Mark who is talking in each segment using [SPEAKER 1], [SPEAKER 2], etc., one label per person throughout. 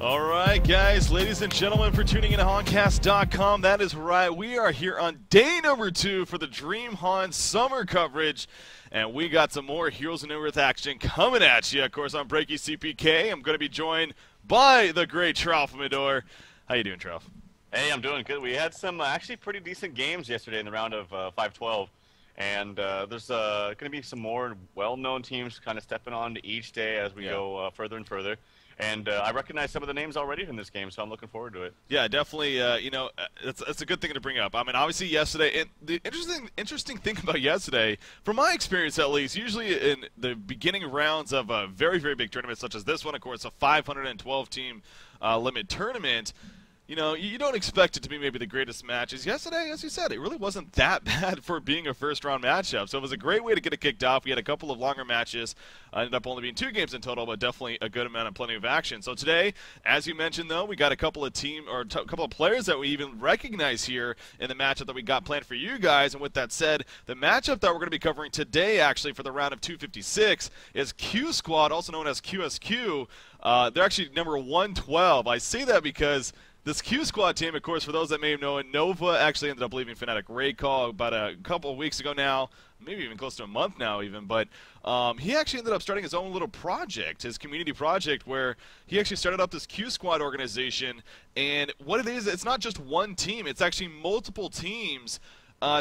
[SPEAKER 1] All right, guys, ladies and gentlemen, for tuning in to Honcast.com. That is right. We are here on day number 2 for the DreamHoN summer coverage, and we got some more Heroes of New Earth action coming at you. Of course, I'm Breaky CPK. I'm going to be joined by the great Trouf Midor. How you doing, Trouf?
[SPEAKER 2] Hey, I'm doing good. We had some actually pretty decent games yesterday in the round of 5-12, and there's going to be some more well-known teams kind of stepping on to each day as we go further and further. And I recognize some of the names already from this game, so I'm looking forward to it. Yeah,
[SPEAKER 1] definitely. It's a good thing to bring up. I mean, obviously yesterday, and the interesting thing about yesterday, from my experience at least, usually in the beginning rounds of a very, very big tournament such as this one, of course, a 512-team limit tournament, you know, you don't expect it to be maybe the greatest matches. Yesterday, as you said, it really wasn't that bad for being a first-round matchup. So it was a great way to get it kicked off. We had a couple of longer matches. Ended up only being 2 games in total, but definitely a good amount and plenty of action. So today, as you mentioned, though, we got a couple of couple of players that we even recognize here in the matchup that we got planned for you guys. And with that said, the matchup that we're going to be covering today, actually, for the round of 256 is Q Squad, also known as QsQ. They're actually number 112. I say that because this Q Squad team, of course, for those that may know it, Nova actually ended up leaving Fnatic Raycall about a couple of weeks ago now, maybe even close to a month now even, but he actually ended up starting his own little project, his community project, where he actually started up this Q Squad organization, and what it is, it's not just one team, it's actually multiple teams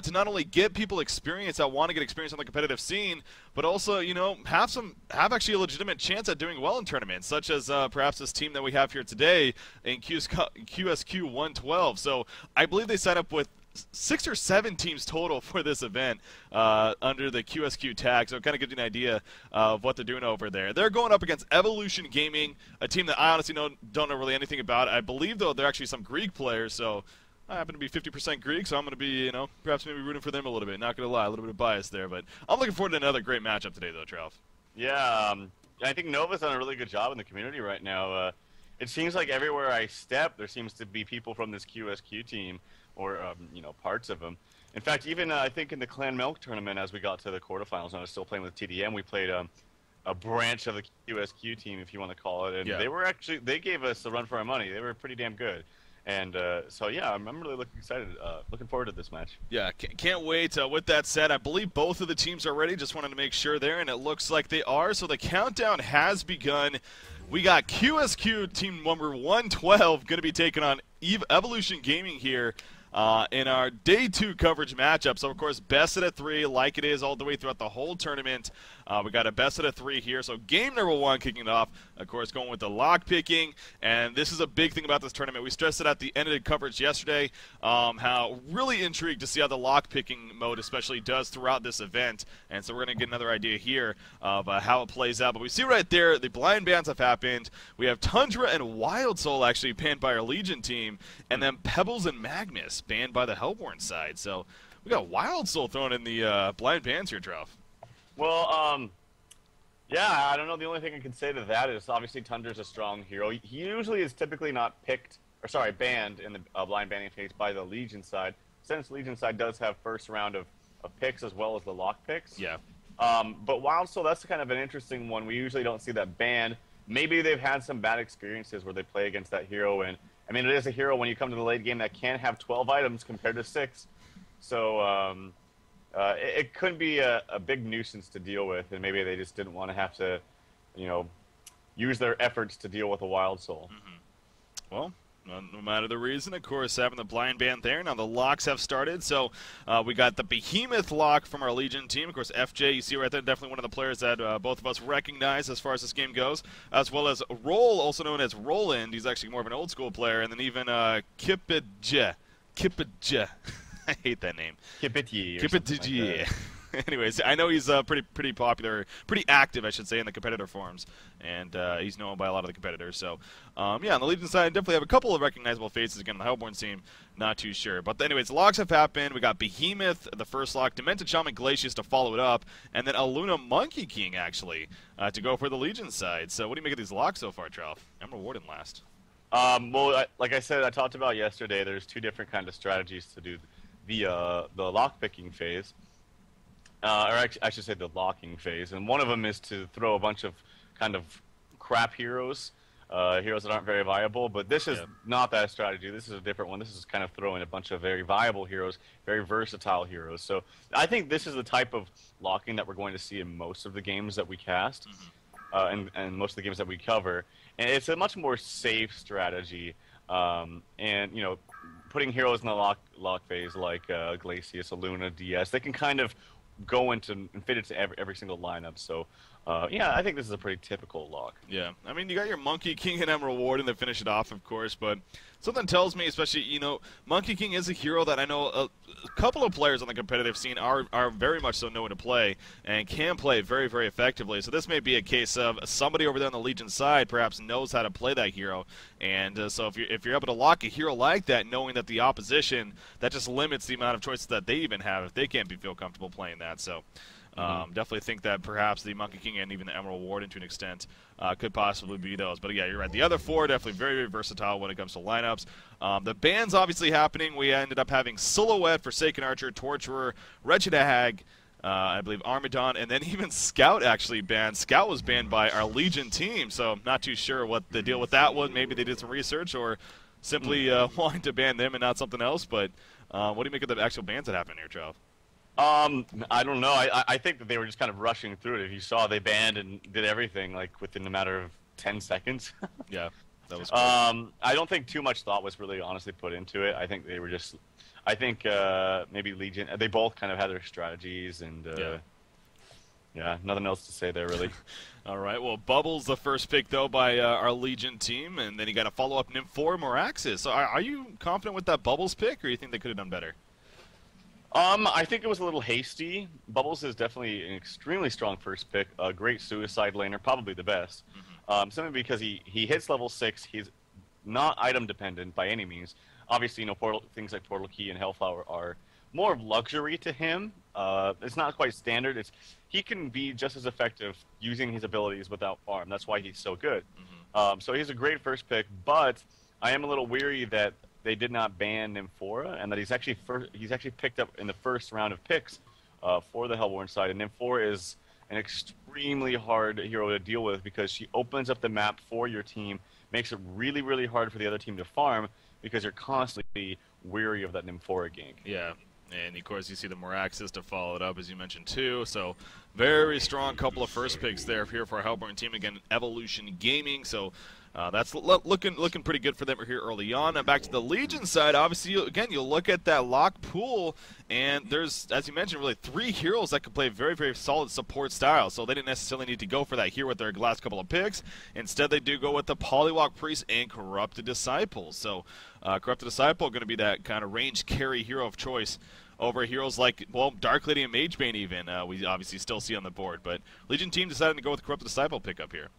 [SPEAKER 1] to not only get people experience that want to get experience on the competitive scene, but also, you know, have actually a legitimate chance at doing well in tournaments, such as perhaps this team that we have here today in QsQ112. So I believe they signed up with 6 or 7 teams total for this event under the QsQ tag, so it kind of gives you an idea of what they're doing over there. They're going up against Evolution Gaming, a team that I honestly don't know really anything about. I believe, though, they're actually some Greek players, so I happen to be 50% Greek, so I'm going to be, you know, perhaps maybe rooting for them a little bit. Not going to lie, a little bit of bias there, but I'm looking forward to another great matchup today, though, Trouf.
[SPEAKER 2] Yeah, I think Nova's done a really good job in the community right now. It seems like everywhere I step, there seems to be people from this QsQ team, or, you know, parts of them. In fact, even I think in the Clan Milk tournament, as we got to the quarterfinals, and I was still playing with TDM, we played a branch of the QsQ team, if you want to call it, and they gave us a run for our money. They were pretty damn good. And so, yeah, I'm really looking forward to this match.
[SPEAKER 1] Yeah, can't wait. With that said, I believe both of the teams are ready. Just wanted to make sure there, and it looks like they are. So the countdown has begun. We got QsQ team number 112 going to be taking on Evolution Gaming here in our Day 2 coverage matchup. So, of course, best of 3, like it is all the way throughout the whole tournament. We got a best of 3 here. So, game number 1 kicking it off, of course, going with the lock picking. And this is a big thing about this tournament. We stressed it at the end of the coverage yesterday, how really intrigued to see how the lock picking mode especially does throughout this event. And so, we're going to get another idea here of how it plays out. But we see right there, the blind bans have happened. We have Tundra and Wild Soul actually banned by our Legion team. And then Pebbles and Magnus banned by the Hellborn side. So we got Wild Soul thrown in the blind bans here, Trouf.
[SPEAKER 2] Well, yeah, I don't know. The only thing I can say to that is obviously Tundra's a strong hero. He usually is typically not banned in the blind banning phase by the Legion side, since Legion side does have first round of picks as well as the lock picks.
[SPEAKER 1] Yeah.
[SPEAKER 2] But Wild Soul, that's kind of an interesting one. We usually don't see that banned. Maybe they've had some bad experiences where they play against that hero, and I mean, it is a hero when you come to the late game that can have 12 items compared to 6. So it could be a big nuisance to deal with, and maybe they just didn't want to have to, you know, use their efforts to deal with a Wild Soul.
[SPEAKER 1] Mm-hmm. Well, no matter the reason, of course, having the blind ban there. Now the locks have started, so we got the Behemoth lock from our Legion team. Of course, FJ, you see right there, definitely one of the players that both of us recognize as far as this game goes, as well as Roll, also known as Roland. He's actually more of an old school player, and then even Kipidje. I hate that name.
[SPEAKER 2] Kipidje.
[SPEAKER 1] Anyways, I know he's pretty popular, pretty active, I should say, in the competitor forums, and he's known by a lot of the competitors. So, yeah, on the Legion side, definitely have a couple of recognizable faces. Again, on the Hellborn team, not too sure. But anyways, the locks have happened. We got Behemoth, the first lock, Demented Shaman Glacius to follow it up, and then Aluna Monkey King, actually, to go for the Legion side. So what do you make of these locks so far, Trouf? I'm rewarding last.
[SPEAKER 2] Well, like I said, I talked about yesterday, there's 2 different kind of strategies to do the lock picking phase. Or I should say the locking phase, and one of them is to throw a bunch of kind of crap heroes heroes that aren't very viable. But this is
[SPEAKER 1] Yeah.
[SPEAKER 2] not that strategy. This is a different one. This is kind of throwing a bunch of very viable heroes, very versatile heroes. So I think this is the type of locking that we're going to see in most of the games that we cast, and most of the games that we cover. And it's a much more safe strategy. And you know, putting heroes in the lock phase like Glacius, Aluna, DS, they can kind of go into and fit into every single lineup. So yeah, I think this is a pretty typical lock.
[SPEAKER 1] Yeah, I mean, you got your Monkey King and Emerald Warden to finish it off, of course, but something tells me, especially, you know, Monkey King is a hero that I know a couple of players on the competitive scene are very much so knowing to play and can play very, very effectively. So this may be a case of somebody over there on the Legion side perhaps knows how to play that hero, and so if you're able to lock a hero like that, knowing that the opposition, that just limits the amount of choices that they even have if they can't feel comfortable playing that. So definitely think that perhaps the Monkey King and even the Emerald Warden to an extent could possibly be those. But yeah, you're right. The other four are definitely very, very versatile when it comes to lineups. The bans obviously happening. We ended up having Silhouette, Forsaken Archer, Torturer, Wretched Hag, I believe Armadon, and then even Scout actually banned. Scout was banned by our Legion team, so not too sure what the deal with that was. Maybe they did some research or simply wanting to ban them and not something else. But what do you make of the actual bans that happened here, Charles?
[SPEAKER 2] I don't know. I think that they were just kind of rushing through it. If you saw, they banned and did everything like within a matter of 10 seconds.
[SPEAKER 1] Yeah, that was cool.
[SPEAKER 2] I don't think too much thought was really honestly put into it. I think they were just, I think maybe Legion, they both kind of had their strategies, and yeah, nothing else to say there really.
[SPEAKER 1] All right, well, Bubbles the first pick, though, by our Legion team, and then you got a follow-up Nymphoria Moraxis. So are you confident with that Bubbles pick, or you think they could have done better?
[SPEAKER 2] I think it was a little hasty. Bubbles is definitely an extremely strong first pick, a great suicide laner, probably the best. Simply because he hits level 6, he's not item dependent by any means. Obviously, you know, things like Portal Key and Hellflower are more of luxury to him. It's not quite standard. He can be just as effective using his abilities without farm. That's why he's so good. So he's a great first pick, but I am a little weary that they did not ban Nymphoria, and that he's actually picked up in the first round of picks for the Hellborn side. And Nymphoria is an extremely hard hero to deal with because she opens up the map for your team, makes it really, really hard for the other team to farm because you're constantly weary of that Nymphoria gank.
[SPEAKER 1] Yeah, and of course you see the Moraxis to follow it up, as you mentioned too. So very strong couple of first picks there here for our Hellborn team. Again, Evolution Gaming. So that's looking pretty good for them here early on. And back to the Legion side, obviously, again, you'll look at that lock pool, and there's, as you mentioned, really 3 heroes that can play very, very solid support style. So they didn't necessarily need to go for that here with their last couple of picks. Instead, they do go with the Polywalk Priest and Corrupted Disciple. So Corrupted Disciple going to be that kind of range carry hero of choice over heroes like, well, Dark Lady and Magebane even, we obviously still see on the board. But Legion team decided to go with Corrupted Disciple pickup here.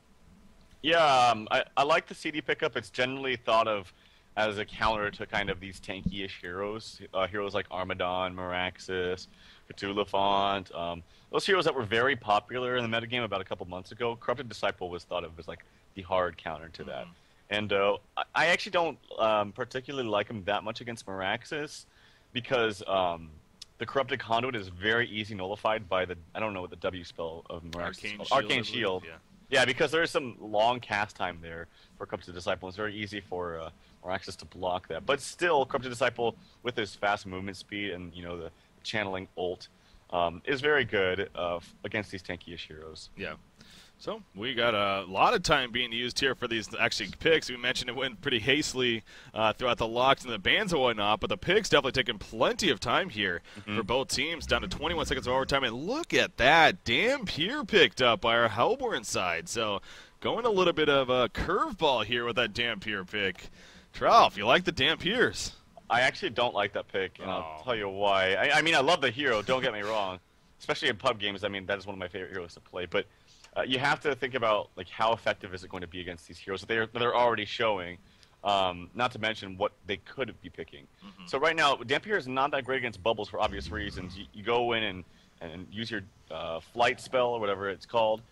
[SPEAKER 2] Yeah, I like the CD pickup. It's generally thought of as a counter to kind of these tanky-ish heroes. Heroes like Armadon, Moraxis, Cthulhu, those heroes that were very popular in the metagame about a couple months ago. Corrupted Disciple was thought of as like the hard counter to that. And I actually don't particularly like him that much against Moraxis because the Corrupted Conduit is very easy nullified by the, I don't know what the W spell of Moraxis. Arcane Shield.
[SPEAKER 1] Yeah.
[SPEAKER 2] Yeah, because there's some long cast time there for Corrupted Disciple. It's very easy for Moraxis to block that. But still, Corrupted Disciple, with his fast movement speed and, you know, the channeling ult, is very good against these tanky-ish heroes.
[SPEAKER 1] Yeah. So we got a lot of time being used here for these actually picks. We mentioned it went pretty hastily throughout the locks and the bans and whatnot, but the picks definitely taking plenty of time here for both teams, down to 21 seconds of overtime. And look at that, Dampier picked up by our Hellborn side. So going a little bit of a curveball here with that Dampier pick. Tralf, you like the Dampiers?
[SPEAKER 2] I actually don't like that pick, and I'll tell you why. I mean, I love the hero, don't get me wrong. Especially in pub games, I mean, that is one of my favorite heroes to play. But you have to think about like how effective is it going to be against these heroes that they're already showing, not to mention what they could be picking. So right now, Dampier is not that great against Bubbles for obvious reasons. You go in and use your flight spell or whatever it's called.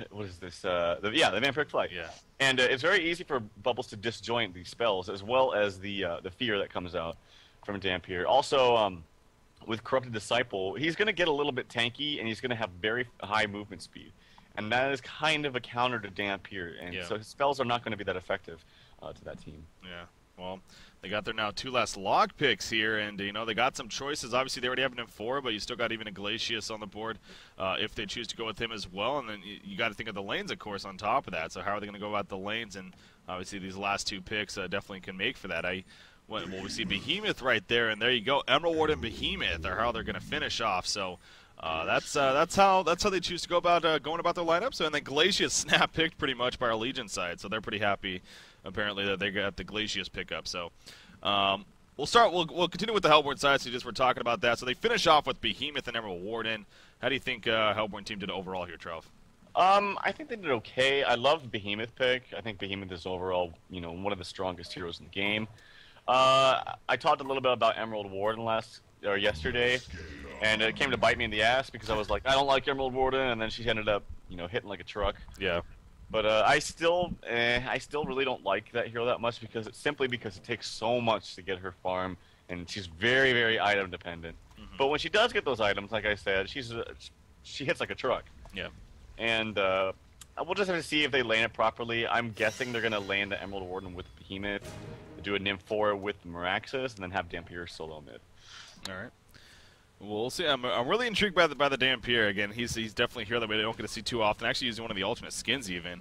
[SPEAKER 2] What is this? The Vampiric Flight.
[SPEAKER 1] Yeah.
[SPEAKER 2] And it's very easy for Bubbles to disjoint these spells as well as the fear that comes out from Dampier. Also, with Corrupted Disciple, he's going to get a little bit tanky and he's going to have very high movement speed. and that is kind of a counter to Dampier, and
[SPEAKER 1] Yeah.
[SPEAKER 2] so his spells are not going to be that effective to that team.
[SPEAKER 1] Yeah. Well, they got their now 2 last log picks here, and you know they got some choices. Obviously, they already have an M4, but you still got even a Glacius on the board if they choose to go with him as well. And then you got to think of the lanes, of course, on top of that. So how are they going to go about the lanes? And obviously, these last 2 picks definitely can make for that. Well, we see Behemoth right there, and there you go, Emerald Ward and Behemoth are how they're going to finish off. So. That's how they choose to go about going about their lineup. So and then Glacius snap picked pretty much by our Legion side, so they're pretty happy apparently that they got the Glacius pickup. So we'll continue with the Hellborn side. So just we're talking about that. So they finish off with Behemoth and Emerald Warden. How do you think Hellborn team did overall here, Trev?
[SPEAKER 2] I think they did okay. I love Behemoth pick. I think Behemoth is overall, one of the strongest heroes in the game. I talked a little bit about Emerald Warden yesterday, and it came to bite me in the ass because I was like, I don't like Emerald Warden, and then she ended up, hitting like a truck.
[SPEAKER 1] Yeah.
[SPEAKER 2] But I still really don't like that hero that much because it takes so much to get her farm, and she's very, very item dependent. Mm-hmm. But when she does get those items, like I said, she hits like a truck.
[SPEAKER 1] Yeah.
[SPEAKER 2] And we'll just have to see if they lane it properly. I'm guessing they're gonna lane the Emerald Warden with Behemoth, do a Nymph4 with Meraxis, and then have Dampier solo mid.
[SPEAKER 1] All right. We'll see. I'm really intrigued by the Dampier. Again, he's definitely a hero that we don't get to see too often. Actually, using one of the ultimate skins even,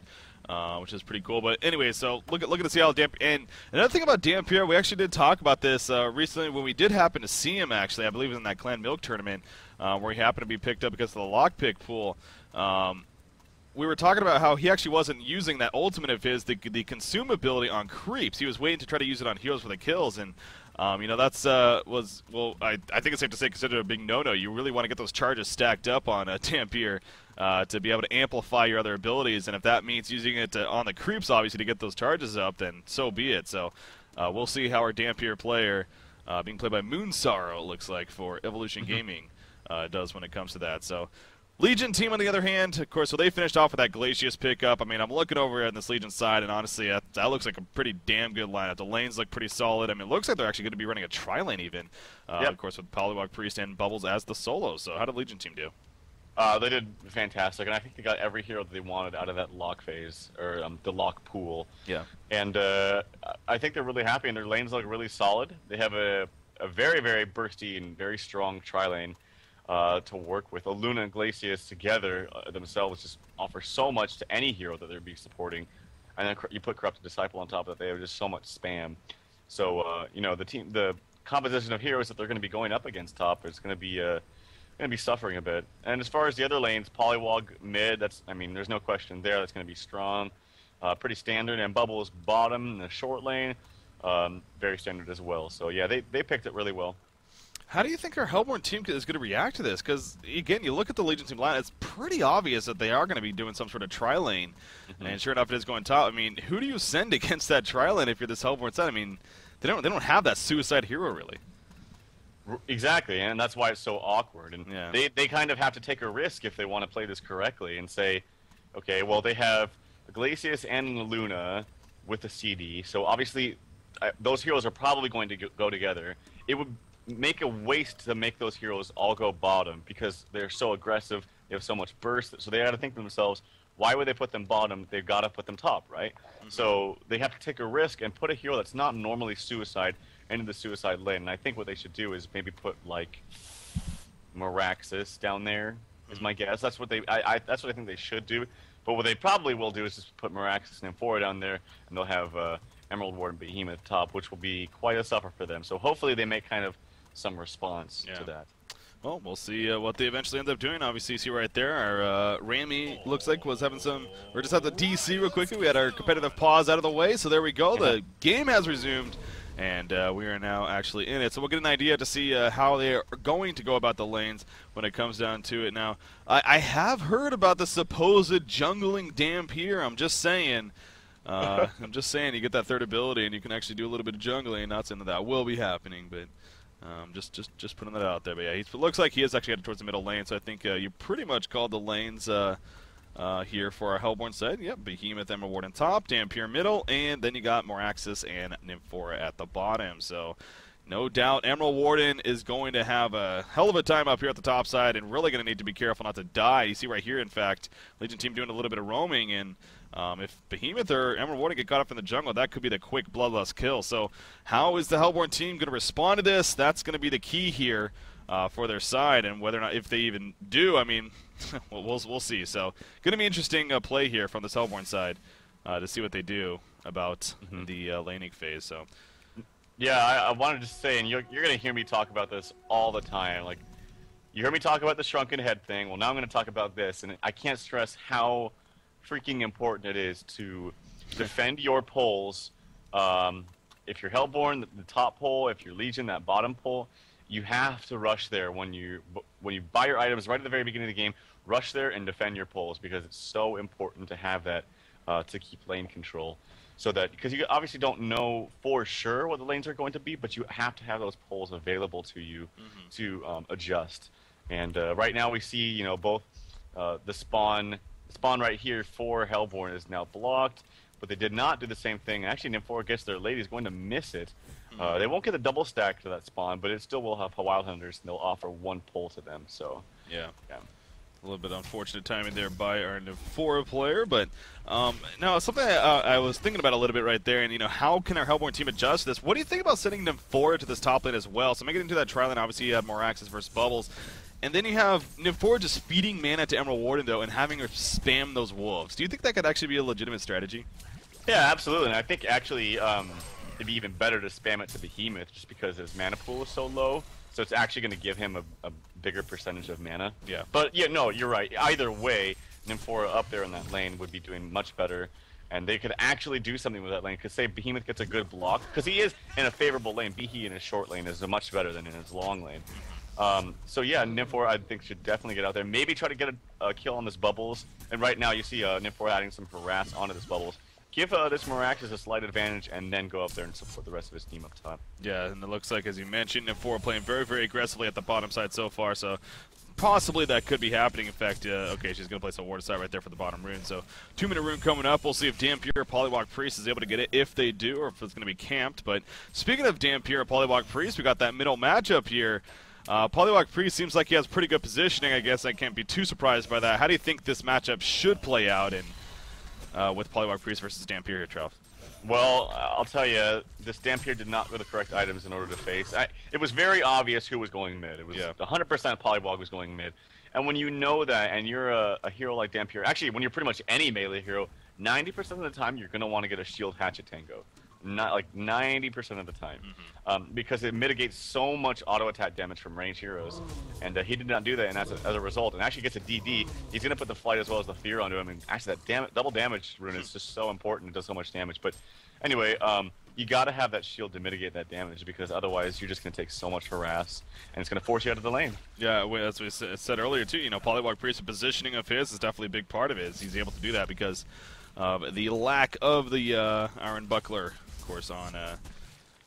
[SPEAKER 1] which is pretty cool. But anyway, so look at to see how Dampier. And another thing about Dampier, we actually did talk about this recently when we did happen to see him. Actually, I believe it was in that Clan Milk tournament where he happened to be picked up because of the lockpick pool. We were talking about how he actually wasn't using that ultimate of his, the consume ability on creeps. He was waiting to try to use it on heroes for the kills, and that's I think it's safe to say considered a big no-no. You really want to get those charges stacked up on Dampier to be able to amplify your other abilities, and if that means using it on the creeps, obviously, to get those charges up, then so be it. So we'll see how our Dampier player, being played by Moon Sorrow, it looks like, for Evolution Gaming, does when it comes to that. So. Legion team, on the other hand, of course, so they finished off with that Glacius pickup. I mean, I'm looking over on this Legion side, and honestly, that looks like a pretty damn good lineup. The lanes look pretty solid. I mean, it looks like they're actually going to be running a tri-lane even,
[SPEAKER 2] yep.
[SPEAKER 1] Of course, with Polywog Priest and Bubbles as the solos. So how did Legion team do?
[SPEAKER 2] They did fantastic, and I think they got every hero that they wanted out of that lock phase, or the lock pool.
[SPEAKER 1] Yeah.
[SPEAKER 2] And I think they're really happy, and their lanes look really solid. They have a very, very bursty and very strong tri-lane. To work with. Luna and Glacius together themselves just offer so much to any hero that they'd be supporting. And then you put Corrupted Disciple on top of that, they have just so much spam. So, the composition of heroes that they're going to be going up against top is going to be suffering a bit. And as far as the other lanes, Polywog mid, there's no question there. That's going to be strong, pretty standard. And Bubbles bottom in the short lane, very standard as well. So, yeah, they picked it really well.
[SPEAKER 1] How do you think our Hellborn team is going to react to this? Because, again, you look at the Legion team line, it's pretty obvious that they are going to be doing some sort of tri-lane. Mm-hmm. And sure enough, it is going top. I mean, who do you send against that tri-lane if you're this Hellborn side? I mean, they don't have that suicide hero, really.
[SPEAKER 2] Exactly, and that's why it's so awkward. And
[SPEAKER 1] yeah.
[SPEAKER 2] they kind of have to take a risk if they want to play this correctly and say, okay, well, they have Glacius and Luna with the CD, so obviously those heroes are probably going to go together. It would make a waste to make those heroes all go bottom because they're so aggressive, they have so much burst, so they got to think to themselves, why would they put them bottom? They've got to put them top, right? Mm-hmm. So they have to take a risk and put a hero that's not normally suicide into the suicide lane, and I think what they should do is maybe put, like, Meraxis down there, is my guess. That's what that's what I think they should do, but what they probably will do is just put Meraxis and Nymph4 down there, and they'll have Emerald Ward and Behemoth top, which will be quite a suffer for them. So hopefully they make kind of some response to that.
[SPEAKER 1] Well, we'll see what they eventually end up doing. Obviously, you see right there, our Rami looks like was having some. We're just at the DC real quickly. We had our competitive pause out of the way, so there we go. The game has resumed, and we are now actually in it. So we'll get an idea to see how they are going to go about the lanes when it comes down to it. Now, I have heard about the supposed jungling Dampier. I'm just saying. You get that third ability, and you can actually do a little bit of jungling. Not saying that will be happening, but. Just putting that out there, but yeah, it looks like he is actually headed towards the middle lane, so I think you pretty much called the lanes here for our Hellborn side. Yep, Behemoth, Emerald Ward on top, Dampier middle, and then you got Meraxis and Nymph4 at the bottom. So No doubt Emerald Warden is going to have a hell of a time up here at the top side and really going to need to be careful not to die. You see right here, in fact, Legion team doing a little bit of roaming, and if Behemoth or Emerald Warden get caught up in the jungle, that could be the quick bloodlust kill. So how is the Hellborn team going to respond to this? That's going to be the key here for their side, and whether or not, if they even do, I mean, we'll see. So going to be interesting play here from this Hellborn side to see what they do about the laning phase. So.
[SPEAKER 2] Yeah, I wanted to say, and you're going to hear me talk about this all the time. Like, you heard me talk about the shrunken head thing. Well, now I'm going to talk about this, and I can't stress how freaking important it is to defend your poles. If you're Hellborn, the top pole. If you're Legion, that bottom pole. You have to rush there when you buy your items right at the very beginning of the game. Rush there and defend your poles, because it's so important to have that to keep lane control. So that, because you obviously don't know for sure what the lanes are going to be, but you have to have those poles available to you to adjust. And right now we see, you know, both the spawn right here for Hellborn is now blocked, but they did not do the same thing. Actually, Nymphoria gets their lady is going to miss it. They won't get a double stack to that spawn, but it still will have Wild Hunters, and they'll offer one pole to them. So
[SPEAKER 1] yeah. A little bit unfortunate timing there by our Nymphoria player, but now something I was thinking about a little bit right there, and you know, how can our Hellborn team adjust this? What do you think about sending Nymphoria to this top lane as well? So making it into that tri lane, obviously you have more access versus Bubbles, and then you have Nymphoria just feeding mana to Emerald Warden though, and having her spam those wolves. Do you think that could actually be a legitimate strategy?
[SPEAKER 2] Yeah, absolutely. And I think actually it'd be even better to spam it to Behemoth, just because his mana pool is so low. So it's actually going to give him a bigger percentage of mana.
[SPEAKER 1] Yeah.
[SPEAKER 2] But yeah, no, you're right. Either way, Nymphoria up there in that lane would be doing much better, and they could actually do something with that lane. Because say Behemoth gets a good block, because he is in a favorable lane. Behe in his short lane is much better than in his long lane. So yeah, Nymphoria I think should definitely get out there. Maybe try to get a kill on this Bubbles. And right now you see Nymphoria adding some harass onto this Bubbles. Give this Miraculous a slight advantage, and then go up there and support the rest of his team up top.
[SPEAKER 1] Yeah, and it looks like, as you mentioned, Nymphoria playing very, very aggressively at the bottom side so far, so possibly that could be happening. In fact, okay, she's going to place a ward aside right there for the bottom rune. So 2-minute rune coming up. We'll see if Dampier or Polywog Priest is able to get it, if they do, or if it's going to be camped. But speaking of Dampier or Polywog Priest, we got that middle matchup here. Polywog Priest seems like he has pretty good positioning. I guess I can't be too surprised by that. How do you think this matchup should play out with Polywog Priest versus Dampier here, Trout?
[SPEAKER 2] Well, I'll tell you, this Dampier did not go the correct items in order to face. It was very obvious who was going mid. It was 100% Polywog was going mid. And when you know that, and you're a hero like Dampier, actually, when you're pretty much any melee hero, 90% of the time you're going to want to get a shield hatchet tango. Not like 90% of the time, because it mitigates so much auto attack damage from ranged heroes, and he did not do that. And as a result, and actually gets a DD, he's gonna put the flight as well as the fear onto him. And actually, that double damage rune is just so important. It does so much damage. But anyway, you got to have that shield to mitigate that damage, because otherwise you're just gonna take so much harass, and it's gonna force you out of the lane. Yeah,
[SPEAKER 1] as we said earlier too. You know, Polywog Priest's positioning of his is definitely a big part of it. He's able to do that because of the lack of the Iron Buckler. Course on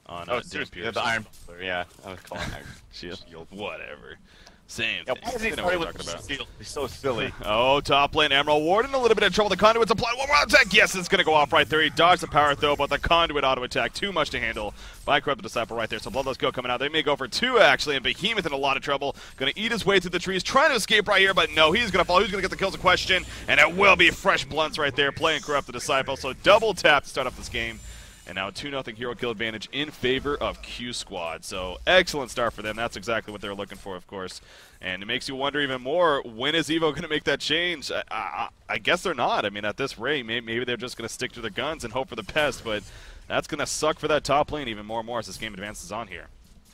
[SPEAKER 2] Dampier. The Iron Buckler, yeah. I was calling Iron
[SPEAKER 1] Shield. Whatever. Same
[SPEAKER 2] thing.
[SPEAKER 1] Why is
[SPEAKER 2] he started with Shield? He's so silly.
[SPEAKER 1] Oh, top lane, Emerald Warden, a little bit of trouble. The Conduit's applied. One more attack. Yes, it's going to go off right there. He dodged the power throw, but the Conduit auto attack, too much to handle by Corrupted Disciple right there. So Bloodlust Go coming out. They may go for 2, actually, and Behemoth in a lot of trouble. Going to eat his way through the trees, trying to escape right here, but no, he's going to fall. Who's going to get the kills in question? And it will be Fresh Blunts right there, playing Corrupted Disciple. So double tap to start off this game. And now a 2-0 hero kill advantage in favor of Q Squad. So excellent start for them. That's exactly what they're looking for, of course. And it makes you wonder even more, when is EvO going to make that change? I guess they're not. I mean, at this rate, maybe they're just going to stick to their guns and hope for the best. But that's going to suck for that top lane even more and more as this game advances on here.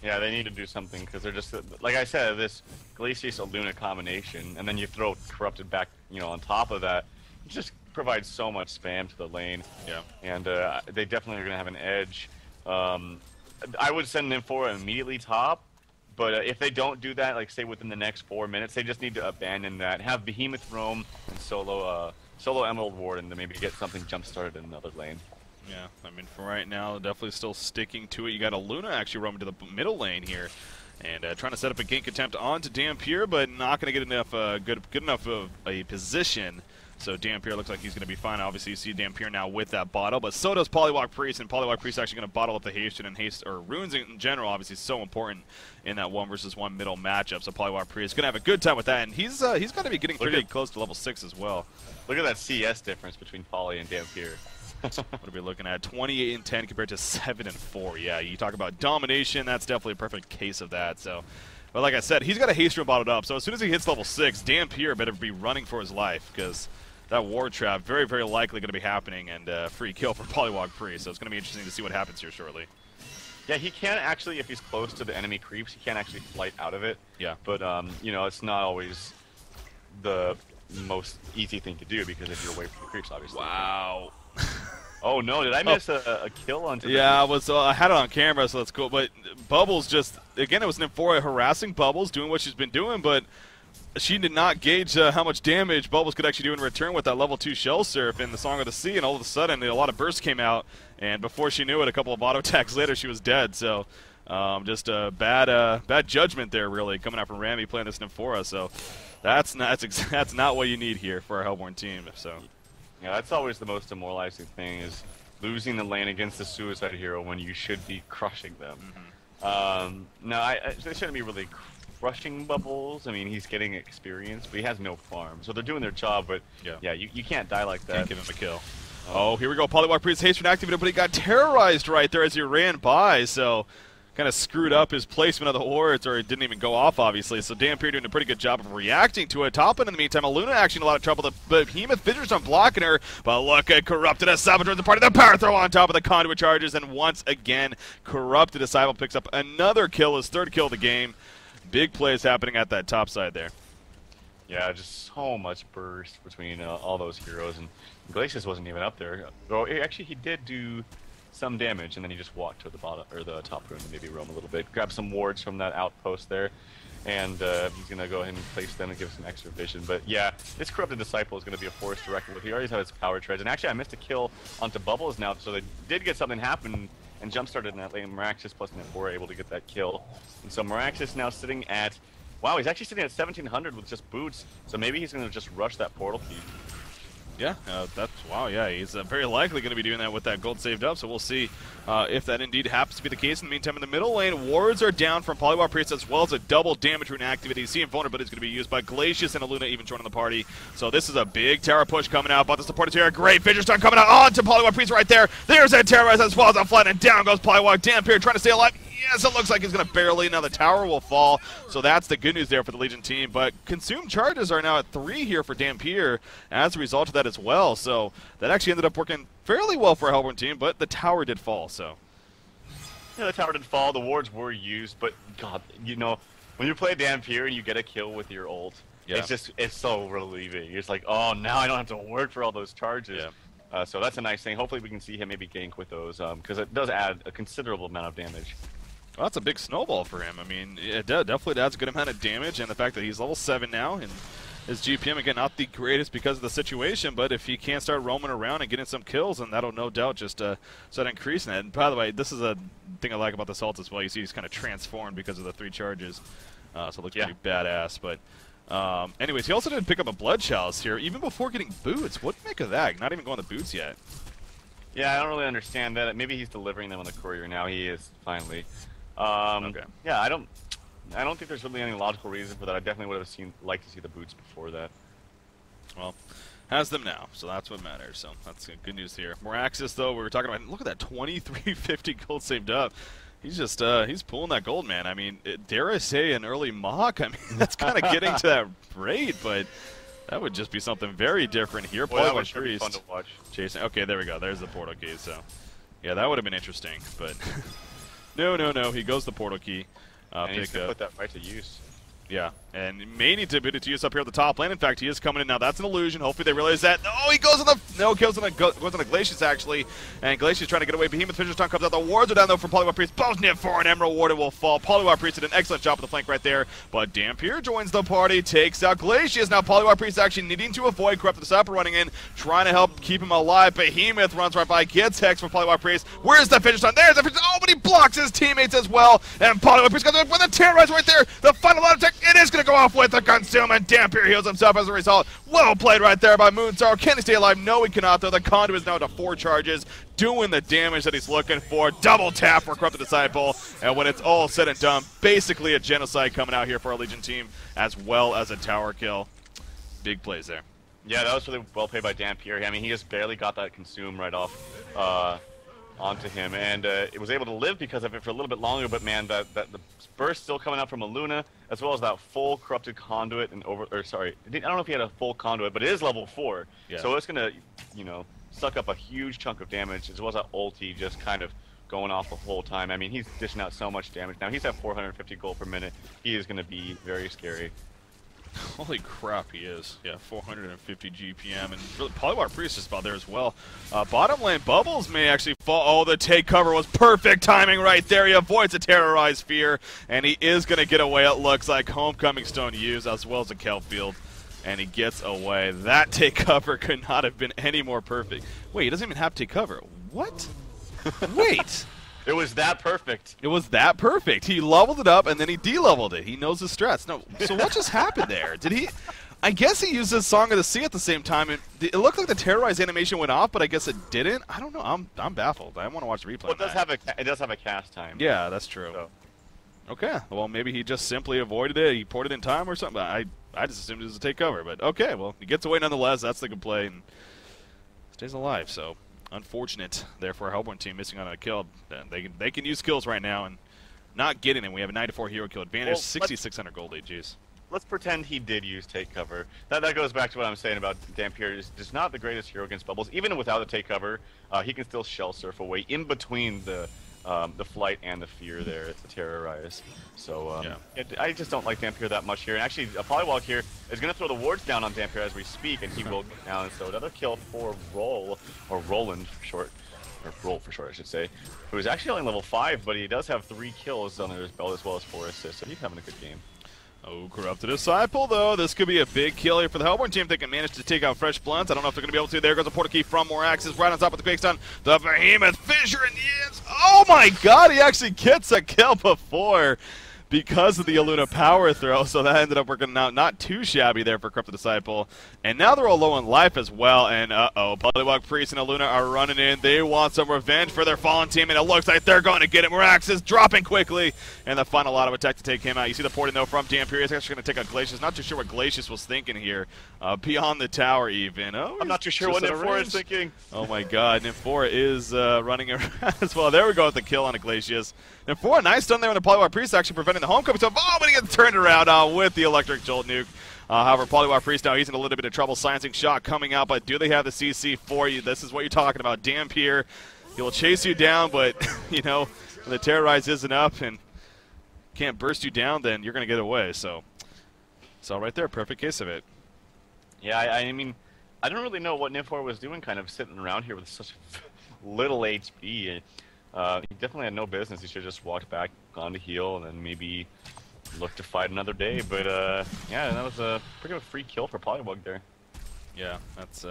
[SPEAKER 2] Yeah, they need to do something, because they're just, like I said, this Glacius-Luna combination, and then you throw Corrupted back, you know, on top of that. It just provides so much spam to the lane.
[SPEAKER 1] Yeah.
[SPEAKER 2] And they definitely are going to have an edge. I would send Nymphoria immediately top, but if they don't do that, like say within the next 4 minutes, they just need to abandon that. Have Behemoth roam and solo Emerald Warden to maybe get something jump started in another lane.
[SPEAKER 1] Yeah, I mean, for right now, definitely still sticking to it. You got a Luna actually roaming to the middle lane here, and trying to set up a gank attempt onto Dampier, but not going to get enough good enough of a position So Dampier looks like he's going to be fine. Obviously, you see Dampier now with that bottle, but so does Polywalk Priest, and Polywalk Priest actually going to bottle up the haste and haste, or runes in general. Obviously, so important in that 1-versus-1 middle matchup. So Polywalk Priest is going to have a good time with that, and he's going to be getting pretty close to level 6 as well.
[SPEAKER 2] Look at that CS difference between Poly and Dampier.
[SPEAKER 1] What are we looking at? 28 and 10 compared to 7 and 4. Yeah, you talk about domination. That's definitely a perfect case of that. So, but like I said, he's got a haste rune bottled up. So as soon as he hits level 6, Dampier better be running for his life, because that ward trap very, very likely going to be happening, and free kill for Polywalk Priest. So it's going to be interesting to see what happens here shortly.
[SPEAKER 2] Yeah, he can actually, if he's close to the enemy creeps, he can actually flight out of it.
[SPEAKER 1] Yeah.
[SPEAKER 2] But you know, it's not always the most easy thing to do, because if you're away from the creeps, obviously.
[SPEAKER 1] Wow.
[SPEAKER 2] Oh no, did I miss a kill onto
[SPEAKER 1] Yeah, I had it on camera, so that's cool. But Bubbles just, again, it was Nymphora harassing Bubbles, doing what she's been doing, but she did not gauge how much damage Bubbles could actually do in return with that level 2 Shell Surf in the Song of the Sea, and all of a sudden a lot of bursts came out, and before she knew it, a couple of auto attacks later, she was dead. So just a bad judgment there, really, coming out from Rami playing this Nymphora. So that's not what you need here for a Hellborn team. So.
[SPEAKER 2] Yeah, that's always the most demoralizing thing, is losing the lane against the Suicide Hero when you should be crushing them. No, they shouldn't be really crushing Bubbles. I mean, he's getting experience, but he has no farm. So they're doing their job, but yeah, you can't die like that.
[SPEAKER 1] Can't give him a kill. Oh, here we go. Polywalk Priest haste rune activated, but he got terrorized right there as he ran by, so kind of screwed up his placement of the wards, or it didn't even go off, obviously. So Dampier doing a pretty good job of reacting to it. Top end in the meantime, Aluna actually in a lot of trouble. The Behemoth Fissures on blocking her, but look at Corrupted as Saboteur the party. The power throw on top of the conduit charges, and once again, Corrupted as Disciple picks up another kill, his 3rd kill of the game. Big plays happening at that top side there.
[SPEAKER 2] Yeah, just so much burst between all those heroes, and Glacius wasn't even up there. Well, actually, he did do some damage, and then he just walked to the bottom or the top room and maybe roam a little bit, grab some wards from that outpost there, and he's gonna go ahead and place them and give some extra vision. But yeah, this Corrupted Disciple is gonna be a force to reckon with. He already has his power treads, and actually I missed a kill onto Bubbles now, so they did get something happen and jump started in that lane. Meraxis plus Nymphora able to get that kill, and so Meraxis now sitting at, wow, he's actually sitting at 1700 with just boots, so maybe he's gonna just rush that portal key.
[SPEAKER 1] Yeah, wow, yeah, he's very likely going to be doing that with that gold saved up, so we'll see if that indeed happens to be the case. In the meantime, in the middle lane, wards are down from Polywalk Priest, as well as a double damage rune activity. You see invulnerability is going to be used by Glacius and Aluna even joining the party, so this is a big tower push coming out, but the support is here. Great Fissure Stun coming out onto Polywalk Priest right there. There's that terrorize as well as a flat, and down goes Polywalk. Dampier trying to stay alive. Yes, it looks like he's going to barely. Now the tower will fall, so that's the good news there for the Legion team. But consumed charges are now at 3 here for Dampier as a result of that as well. So that actually ended up working fairly well for a Hellborn team, but the tower did fall. So
[SPEAKER 2] yeah, the tower did fall. The wards were used, but God, you know, when you play Dampier and you get a kill with your ult, it's so relieving. It's like, oh, now I don't have to work for all those charges. Yeah. So that's a nice thing. Hopefully we can see him maybe gank with those, because it does add a considerable amount of damage.
[SPEAKER 1] Well, that's a big snowball for him. I mean, it definitely adds a good amount of damage, and the fact that he's level 7 now, and his GPM, again, not the greatest because of the situation, but if he can start roaming around and getting some kills, then that'll no doubt just start increasing that. And by the way, this is a thing I like about this ult as well. You see he's kind of transformed because of the 3 charges, so it looks pretty badass. But anyways, he also didn't pick up a Blood Chalice here, even before getting boots. What do you make of that? Not even going to boots yet.
[SPEAKER 2] Yeah, I don't really understand that. Maybe he's delivering them on the courier now. He is, finally. Okay. Yeah, I don't think there's really any logical reason for that. I definitely would have liked to see the boots before that.
[SPEAKER 1] Well, has them now, so that's what matters. So that's good news here. Meraxis, though, we were talking about. Look at that 2350 gold saved up. He's just he's pulling that gold, man. I mean, dare I say an early Mach? I mean, that's kind of getting to that rate, but that would just be something very different here.
[SPEAKER 2] Well, that would sure be fun to watch.
[SPEAKER 1] Jason, okay, there we go. There's the portal key. So yeah, that would have been interesting, but. No. He goes the portal key.
[SPEAKER 2] And he's going to put that right to use.
[SPEAKER 1] Yeah, and may need to put it to use up here at the top lane. In fact, he is coming in now. That's an illusion. Hopefully they realize that. Oh, he goes on the... No, kills on the goes on the Glacius, actually. And Glacius trying to get away. Behemoth Fissure Stun comes out. The wards are down, though, from Polywalk Priest. Both Nymphora and Emerald Warded will fall. Polywalk Priest did an excellent job with the flank right there. But Dampier joins the party, takes out Glacius. Now Polywalk Priest actually needing to avoid Corrupted Disciple running in, trying to help keep him alive. Behemoth runs right by, gets Hex from Polywalk Priest. Where's the Fissure Stun? There's the Fissure Stun. Oh, but he blocks his teammates as well. And Polywalk Priest goes with a terrorize right there. The final line attack. It is going to go off with the consume, and Dampier heals himself as a result. Well played right there by Moonstar. Can he stay alive? No, he cannot, though. The Conduit is now to 4 charges, doing the damage that he's looking for. Double tap for Corrupted Disciple, and when it's all said and done, basically a genocide coming out here for our Legion team, as well as a tower kill. Big plays there.
[SPEAKER 2] Yeah, that was really well played by Dampier. I mean, he just barely got that consume right off onto him, and it was able to live because of it for a little bit longer. But man, the burst still coming out from a Luna, as well as that full corrupted conduit and I don't know if he had a full conduit, but it is level 4,
[SPEAKER 1] yeah.
[SPEAKER 2] So it's gonna, you know, suck up a huge chunk of damage, as well as that ulti just kind of going off the whole time. I mean, he's dishing out so much damage now. He's at 450 gold per minute. He is gonna be very scary.
[SPEAKER 1] Holy crap, he is. Yeah, 450 GPM, and really, Polywar Priest is about there as well. Bottom lane, Bubbles may actually fall. Oh, the take cover was perfect timing right there. He avoids a Terrorized Fear, and he is going to get away, it looks like. Homecoming Stone used, as well as a Kelp Field, and he gets away. That take cover could not have been any more perfect. Wait, he doesn't even have take cover. What? Wait.
[SPEAKER 2] It was that perfect.
[SPEAKER 1] It was that perfect. He leveled it up, and then he de-leveled it. He knows his strats. No, so what just happened there? Did he... I guess he used his Song of the Sea at the same time, and it looked like the Terrorized animation went off, but I guess it didn't. I don't know. I'm baffled. I want to watch the replay.
[SPEAKER 2] Well, it does have a cast time.
[SPEAKER 1] Yeah, that's true.
[SPEAKER 2] So.
[SPEAKER 1] Okay. Well, maybe he just simply avoided it. He poured it in time or something. I just assumed it was a take cover, but okay. Well, he gets away nonetheless. That's the good play, and stays alive, so... Unfortunate there for our Hellborn team, missing on a kill. They can use kills right now and not getting them. We have a 94 hero kill advantage, well, 6,600 gold AGs.
[SPEAKER 2] Let's pretend he did use take cover. That goes back to what I'm saying about Dampier. Is just not the greatest hero against bubbles. Even without a take cover, he can still shell surf away in between the flight and the fear there. It's the terrorize. So I just don't like Dampier that much here. And actually, a Polywalk here is going to throw the wards down on Dampier as we speak, and he will go down. So another kill for Roland for short, or Roll for short, I should say, who is actually only level 5, but he does have 3 kills under his belt as well as 4 assists. So he's having a good game.
[SPEAKER 1] Oh, Corrupted Disciple, though. This could be a big kill here for the Hellborn team if they can manage to take out Fresh Blunts. I don't know if they're going to be able to. There goes a portal key from Moraxis right on top of the Quakestun. The Behemoth Fissure, and yes. Oh my god, he actually gets a kill before because of the Aluna power throw, so that ended up working out not too shabby there for Corrupted Disciple. And now they're all low on life as well, and Polywalk Priest and Aluna are running in. They want some revenge for their fallen team, and it looks like they're going to get it. Moraxis dropping quickly, and the final auto attack to take him out. You see the porting though from Dampier. He's actually going to take out Glacius. Not too sure what Glacius was thinking here. Beyond the tower even. Oh,
[SPEAKER 2] I'm not too sure what Nymph4 is thinking.
[SPEAKER 1] Oh my god, Nymph4 is running around as well. There we go with the kill on a Glacius. Nymph4, nice stun there on the Polywalk Priest, actually preventing the homecoming. So, but he gets turned around with the Electric Jolt nuke. However, Polywalk Priest now, he's in a little bit of trouble. Silencing shot coming out, but do they have the CC for you? This is what you're talking about. Dampier, he will chase you down, but, you know, when the Terrorize isn't up and can't burst you down, then you're going to get away. So right there, perfect case of it.
[SPEAKER 2] Yeah, I mean, I don't really know what Nymph4 was doing kind of sitting around here with such little HP. He definitely had no business. He should have just walked back, gone to heal, and then maybe look to fight another day. But yeah, that was a pretty much free kill for Polywog there.
[SPEAKER 1] Yeah, that's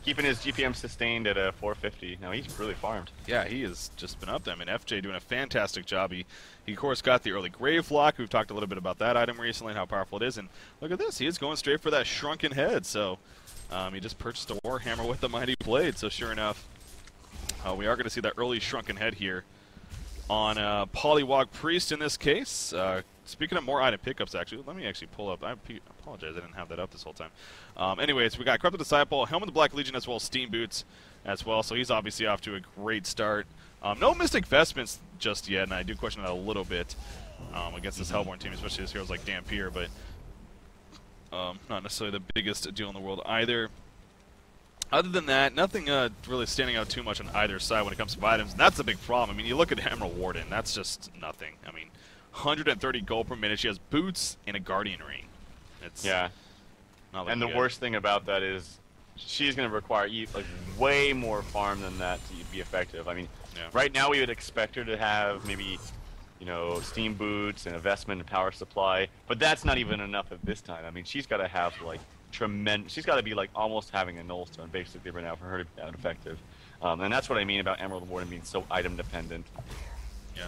[SPEAKER 2] keeping his GPM sustained at 450. Now he's really farmed.
[SPEAKER 1] Yeah, he has just been up there. I mean, FJ doing a fantastic job. He of course got the early Grave Lock. We've talked a little bit about that item recently and how powerful it is. And look at this, he is going straight for that shrunken head. So he just purchased a Warhammer with the Mighty Blade. So sure enough, we are going to see that early shrunken head here on Polywog Priest in this case. Speaking of more item pickups, actually, let me actually pull up. I apologize, I didn't have that up this whole time. Anyways, we got Corrupted Disciple, Helm of the Black Legion, as well as Steam Boots as well. So he's obviously off to a great start. No Mystic Vestments just yet, and I do question that a little bit against this Hellborn team, especially as heroes like Dampier, but not necessarily the biggest deal in the world either. Other than that, nothing really standing out too much on either side when it comes to items, and that's a big problem. I mean, you look at Emerald Warden, that's just nothing. I mean, 130 gold per minute. She has boots and a Guardian Ring. It's
[SPEAKER 2] yeah.
[SPEAKER 1] Not
[SPEAKER 2] and the
[SPEAKER 1] good.
[SPEAKER 2] worst thing about that is she's going to require like way more farm than that to be effective. I mean, right now we would expect her to have maybe, you know, Steam Boots and a Vestment and Power Supply, but that's not even enough at this time. I mean, she's got to have like she's got to be like almost having a null stone basically right now for her to be that effective. And that's what I mean about Emerald Warden being so item dependent.
[SPEAKER 1] Yeah.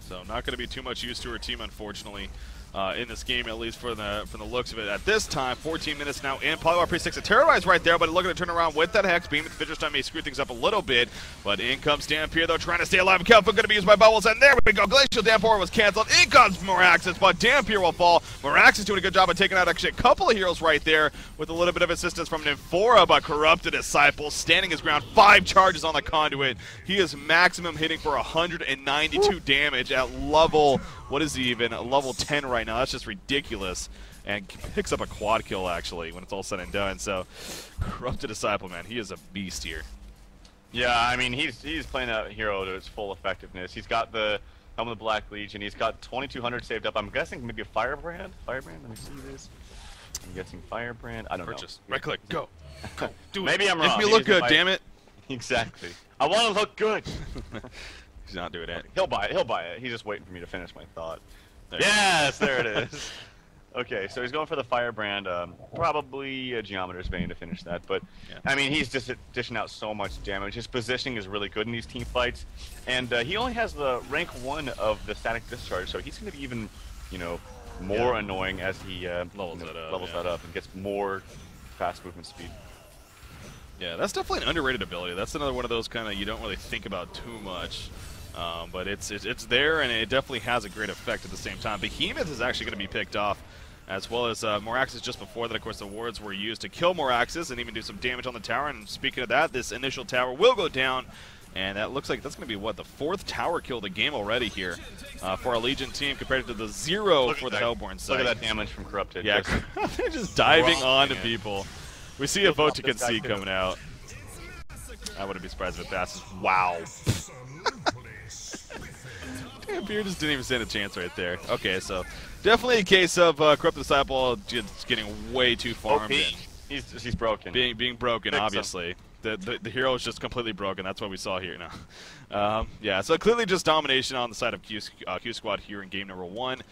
[SPEAKER 1] So not going to be too much use to her team, unfortunately. in this game, at least from the looks of it. At this time, 14 minutes now in. Polywire Pre-6, a Terrorize right there, but looking to turn around with that Hex Beam. The Fidget Stun may screw things up a little bit, but in comes Dampier, though, trying to stay alive. Kelphin going to be used by Bubbles, and there we go. Glacial Downpour was canceled. In comes Moraxis, but Dampier will fall. Moraxis doing a good job of taking out actually a couple of heroes right there with a little bit of assistance from Nymphora, but Corrupted Disciple standing his ground. 5 charges on the Conduit. He is maximum hitting for 192 damage at level, what is he even? Level 10 right now. That's just ridiculous. And picks up a quad kill, actually, when it's all said and done. So, Corrupted Disciple, man, he is a beast here.
[SPEAKER 2] Yeah, I mean, he's playing that hero to its full effectiveness. He's got the Helm of the Black Legion. He's got 2,200 saved up. I'm guessing maybe a Firebrand? Firebrand? Let me see this. I'm guessing Firebrand. I don't know.
[SPEAKER 1] Right click. Go. Go. Do it.
[SPEAKER 2] Maybe I'm wrong.
[SPEAKER 1] Make me look good, damn it.
[SPEAKER 2] Exactly. I want to look good.
[SPEAKER 1] He's not doing it.
[SPEAKER 2] He'll buy it. He'll buy it. He's just waiting for me to finish my thought. Yes, there it is. Okay, so he's going for the Firebrand. Probably a Geometer's Vein to finish that. But, yeah. I mean, he's just dishing out so much damage. His positioning is really good in these team fights. And he only has the rank 1 of the Static Discharge, so he's going to be even, you know, more annoying as he levels that up and gets more fast movement speed.
[SPEAKER 1] Yeah, that's definitely an underrated ability. That's another one of those kind of you don't really think about too much. But it's there, and it definitely has a great effect at the same time. Behemoth is actually going to be picked off, as well as Moraxis just before that. Of course, the wards were used to kill Moraxis and even do some damage on the tower. And speaking of that, this initial tower will go down, and that looks like that's going to be, what, the 4th tower kill of the game already here for our Legion team compared to the 0 for the Hellborn side.
[SPEAKER 2] Look at that damage from Corrupted.
[SPEAKER 1] Yeah, they're just diving onto people. We see a vote to concede coming out. I wouldn't be surprised if it passes. Wow. Dampier just didn't even stand a chance right there. Okay, so definitely a case of Corrupted Disciple just getting way too farmed.
[SPEAKER 2] He's broken.
[SPEAKER 1] Being broken, obviously. The hero is just completely broken. That's what we saw here now. Yeah, so clearly just domination on the side of Q Squad here in game number 1.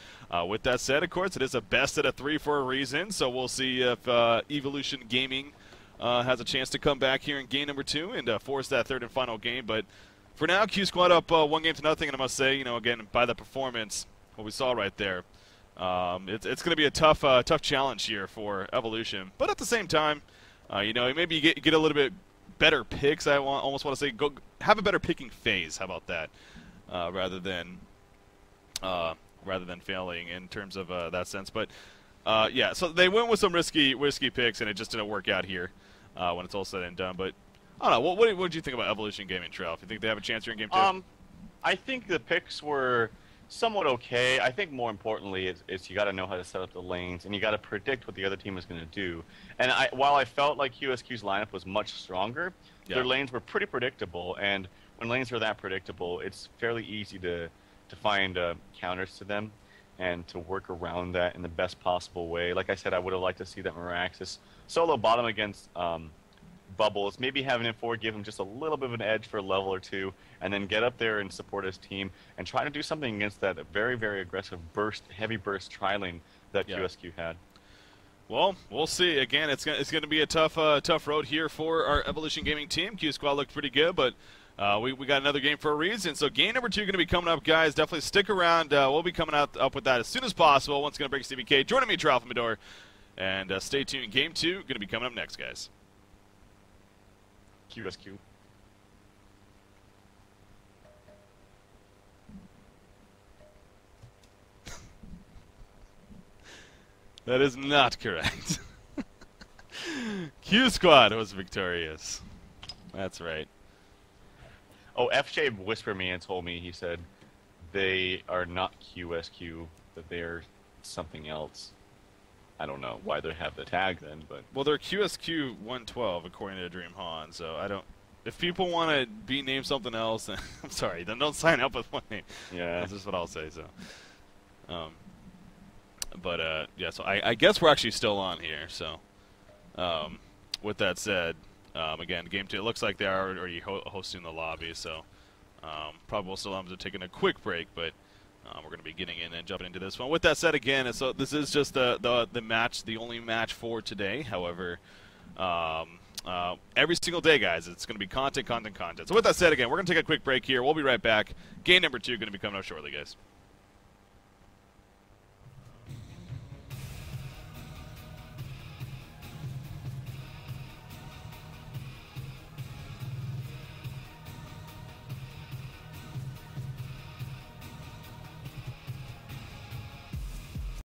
[SPEAKER 1] With that said, of course, it is a best out of 3 for a reason, so we'll see if Evolution Gaming has a chance to come back here in game number 2 and force that 3rd and final game. But for now, Q Squad up 1-0-0, and I must say, you know, again, by the performance, what we saw right there, it's going to be a tough challenge here for Evolution. But at the same time, you know, maybe you get a little bit better picks. I almost want to say have a better picking phase. How about that? Rather than failing in terms of that sense. But yeah, so they went with some risky picks, and it just didn't work out here when it's all said and done. But I don't know. What did you think about Evolution Gaming, Trelf? You think they have a chance here in game 2?
[SPEAKER 2] I think the picks were somewhat okay. I think more importantly is you got to know how to set up the lanes, and you got to predict what the other team is going to do. And while I felt like QsQ's lineup was much stronger, their lanes were pretty predictable. And when lanes are that predictable, it's fairly easy to find counters to them and to work around that in the best possible way. Like I said, I would have liked to see that Moraxis solo bottom against Bubbles, maybe have an N4 give him just a little bit of an edge for a level or 2, and then get up there and support his team and try to do something against that very, very aggressive heavy burst tri-lane that QsQ had.
[SPEAKER 1] Well, we'll see. Again, it's going to be a tough road here for our Evolution Gaming team. Q Squad looked pretty good, but we got another game for a reason. So game number 2 going to be coming up, guys. Definitely stick around. We'll be coming up with that as soon as possible. Once again, break CBK. Joining me, Tralph Medor. And stay tuned. Game 2 going to be coming up next, guys.
[SPEAKER 2] QsQ.
[SPEAKER 1] That is not correct. Q Squad was victorious. That's right.
[SPEAKER 2] Oh, FJ whispered me and told me, he said, they are not QsQ, that they're something else. I don't know why they have the tag then, but...
[SPEAKER 1] Well, they're QsQ112, according to DreamHoN, so I don't... If people want to be named something else, then, I'm sorry, then don't sign up with one name.
[SPEAKER 2] Yeah.
[SPEAKER 1] That's just what I'll say, so... yeah, so I guess we're actually still on here, so... with that said, again, Game 2, it looks like they are already hosting the lobby, so... probably we'll still have to take a quick break, but... we're going to be getting in and jumping into this one. With that said, again, so this is just the match, the only match for today. However, every single day, guys, it's going to be content. So with that said, again, we're going to take a quick break here. We'll be right back. Game number 2 going to be coming up shortly, guys.